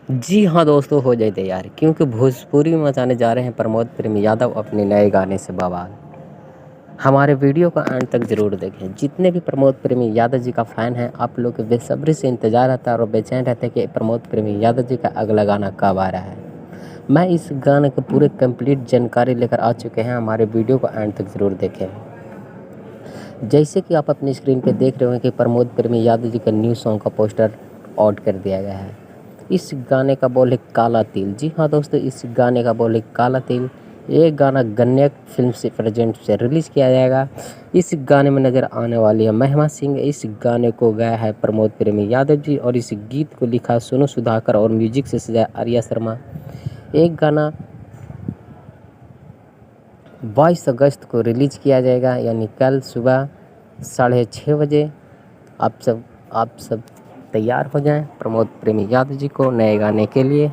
जी हाँ दोस्तों, हो जाए तैयार क्योंकि भोजपुरी में मचाने जा रहे हैं प्रमोद प्रेमी यादव अपने नए गाने से बवाल। हमारे वीडियो को अंत तक जरूर देखें। जितने भी प्रमोद प्रेमी यादव जी का फ़ैन है, आप लोग के बेसब्री से इंतजार रहता है और बेचैन रहते हैं कि प्रमोद प्रेमी यादव जी का अगला गाना कब आ रहा है। मैं इस गाने के पूरे कंप्लीट जानकारी लेकर आ चुके हैं। हमारे वीडियो को अंत तक जरूर देखें। जैसे कि आप अपनी स्क्रीन पे देख रहे हो कि प्रमोद प्रेमी यादव जी का न्यू सॉन्ग का पोस्टर आउट कर दिया गया है। इस गाने का बोल है काला तिल। जी हाँ दोस्तों, इस गाने का बोल है काला तिल। ये गाना गन्नक फिल्म से प्रेजेंट से रिलीज़ किया जाएगा। इस गाने में नज़र आने वाली है महिमा सिंह। इस गाने को गाया है प्रमोद प्रेमी यादव जी और इस गीत को लिखा सोनू सुधाकर और म्यूजिक से सजाया आर्या शर्मा। एक गाना 22 अगस्त को रिलीज़ किया जाएगा, यानी कल सुबह 6:30 बजे। आप सब तैयार हो जाएं प्रमोद प्रेमी यादव जी को नए गाने के लिए।